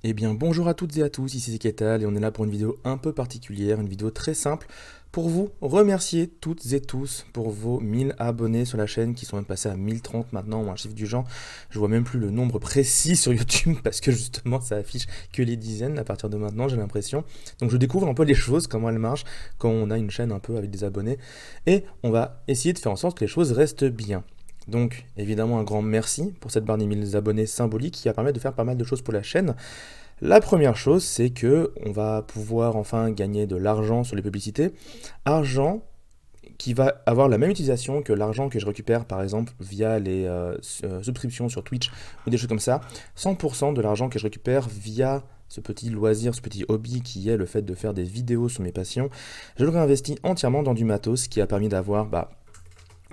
Eh bien bonjour à toutes et à tous, ici c'est Ketal et on est là pour une vidéo un peu particulière, une vidéo très simple pour vous remercier toutes et tous pour vos 1000 abonnés sur la chaîne qui sont même passés à 1030 maintenant ou un chiffre du genre. Je vois même plus le nombre précis sur YouTube parce que justement ça affiche que les dizaines à partir de maintenant, j'ai l'impression. Donc je découvre un peu les choses, comment elles marchent quand on a une chaîne un peu avec des abonnés et on va essayer de faire en sorte que les choses restent bien. Donc évidemment un grand merci pour cette barre des 1000 abonnés symbolique qui va permettre de faire pas mal de choses pour la chaîne. La première chose, c'est que on va pouvoir enfin gagner de l'argent sur les publicités, argent qui va avoir la même utilisation que l'argent que je récupère par exemple via les subscriptions sur Twitch ou des choses comme ça. 100% de l'argent que je récupère via ce petit loisir, ce petit hobby qui est le fait de faire des vidéos sur mes passions, je le réinvestis entièrement dans du matos qui a permis d'avoir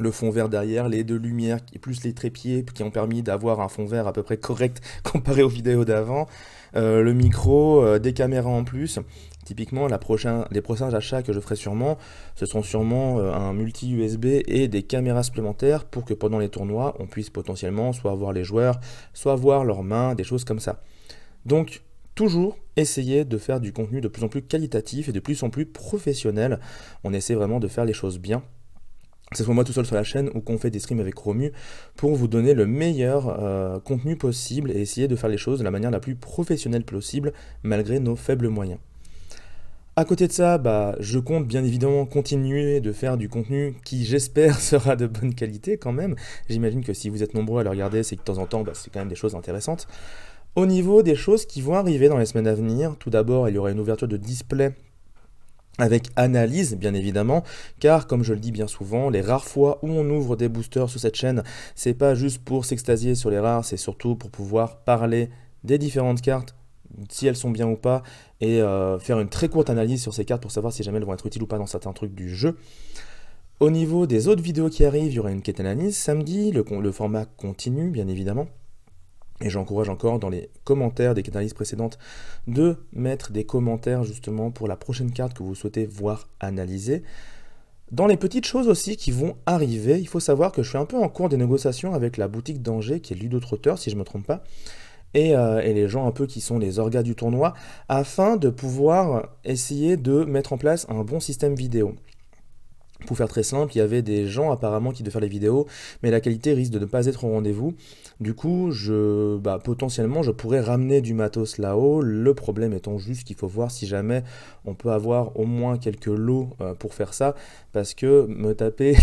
le fond vert derrière, les deux lumières, plus les trépieds qui ont permis d'avoir un fond vert à peu près correct comparé aux vidéos d'avant, le micro, des caméras en plus. Typiquement, les prochains achats que je ferai sûrement, ce seront sûrement un multi-USB et des caméras supplémentaires pour que pendant les tournois, on puisse potentiellement soit voir les joueurs, soit voir leurs mains, des choses comme ça. Donc, toujours essayer de faire du contenu de plus en plus qualitatif et de plus en plus professionnel. On essaie vraiment de faire les choses bien, que ce soit moi tout seul sur la chaîne ou qu'on fait des streams avec Romu, pour vous donner le meilleur contenu possible et essayer de faire les choses de la manière la plus professionnelle possible, malgré nos faibles moyens. À côté de ça, je compte bien évidemment continuer de faire du contenu qui, j'espère, sera de bonne qualité quand même. J'imagine que si vous êtes nombreux à le regarder, c'est que de temps en temps, c'est quand même des choses intéressantes. Au niveau des choses qui vont arriver dans les semaines à venir, tout d'abord, il y aura une ouverture de display avec analyse bien évidemment, car comme je le dis bien souvent, les rares fois où on ouvre des boosters sur cette chaîne, c'est pas juste pour s'extasier sur les rares, c'est surtout pour pouvoir parler des différentes cartes, si elles sont bien ou pas, et faire une très courte analyse sur ces cartes pour savoir si jamais elles vont être utiles ou pas dans certains trucs du jeu. Au niveau des autres vidéos qui arrivent, il y aura une quête analyse samedi, le format continue bien évidemment. Et j'encourage encore dans les commentaires des analyses précédentes de mettre des commentaires justement pour la prochaine carte que vous souhaitez voir analyser. Dans les petites choses aussi qui vont arriver, il faut savoir que je suis un peu en cours des négociations avec la boutique d'Angers, qui est Ludotrotter si je ne me trompe pas, et les gens un peu qui sont les orgas du tournoi, afin de pouvoir essayer de mettre en place un bon système vidéo. Pour faire très simple, il y avait des gens apparemment qui devaient faire les vidéos, mais la qualité risque de ne pas être au rendez-vous. Du coup, potentiellement, je pourrais ramener du matos là-haut. Le problème étant juste qu'il faut voir si jamais on peut avoir au moins quelques lots pour faire ça, parce que me taper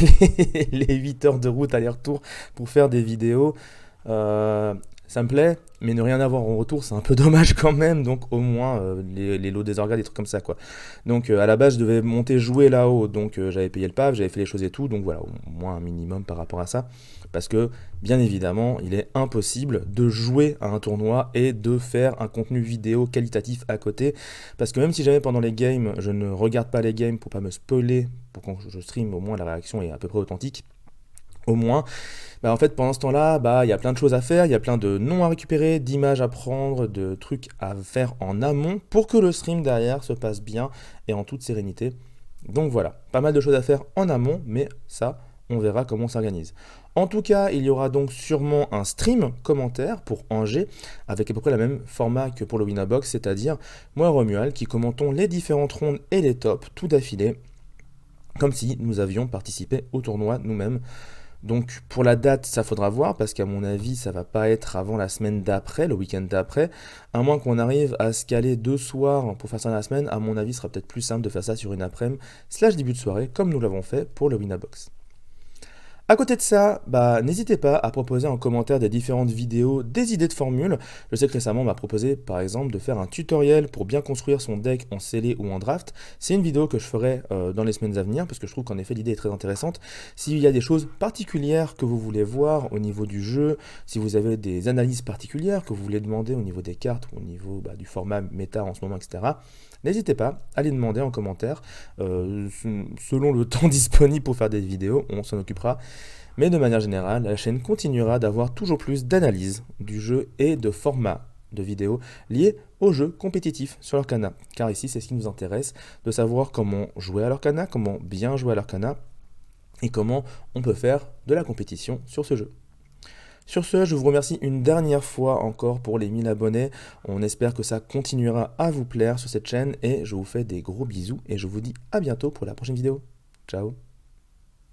les 8 heures de route aller-retour pour faire des vidéos, ça me plaît, mais ne rien avoir en retour, c'est un peu dommage quand même. Donc au moins les lots des orgas, des trucs comme ça quoi. Donc à la base, je devais monter jouer là-haut, donc j'avais payé le PAV, j'avais fait les choses et tout, donc voilà, au moins un minimum par rapport à ça. Parce que bien évidemment, il est impossible de jouer à un tournoi et de faire un contenu vidéo qualitatif à côté. Parce que même si jamais pendant les games, je ne regarde pas les games pour pas me spoiler, pour quand je stream, au moins la réaction est à peu près authentique. Au moins, en fait, pendant ce temps-là, il y a plein de choses à faire, il y a plein de noms à récupérer, d'images à prendre, de trucs à faire en amont pour que le stream derrière se passe bien et en toute sérénité. Donc voilà, pas mal de choses à faire en amont, mais ça, on verra comment on s'organise. En tout cas, il y aura donc sûrement un stream commentaire pour Angers, avec à peu près le même format que pour le Winabox, c'est-à-dire moi et Romuald qui commentons les différentes rondes et les tops tout d'affilée, comme si nous avions participé au tournoi nous-mêmes. Donc pour la date, ça faudra voir parce qu'à mon avis, ça va pas être avant la semaine d'après, le week-end d'après. À moins qu'on arrive à se caler 2 soirs pour faire ça dans la semaine, à mon avis, ce sera peut-être plus simple de faire ça sur une après-midi, slash début de soirée, comme nous l'avons fait pour le Winabox. À côté de ça, n'hésitez pas à proposer en commentaire des différentes vidéos, des idées de formules. Je sais que récemment, on m'a proposé par exemple de faire un tutoriel pour bien construire son deck en scellé ou en draft. C'est une vidéo que je ferai dans les semaines à venir parce que je trouve qu'en effet l'idée est très intéressante. S'il y a des choses particulières que vous voulez voir au niveau du jeu, si vous avez des analyses particulières que vous voulez demander au niveau des cartes ou au niveau du format méta en ce moment, etc., n'hésitez pas à les demander en commentaire. Selon le temps disponible pour faire des vidéos, on s'en occupera. Mais de manière générale, la chaîne continuera d'avoir toujours plus d'analyses du jeu et de formats de vidéos liés aux jeux compétitifs sur l'Arcana. Car ici, c'est ce qui nous intéresse, de savoir comment jouer à l'Arcana, comment bien jouer à l'Arcana, et comment on peut faire de la compétition sur ce jeu. Sur ce, je vous remercie une dernière fois encore pour les 1000 abonnés. On espère que ça continuera à vous plaire sur cette chaîne et je vous fais des gros bisous et je vous dis à bientôt pour la prochaine vidéo. Ciao!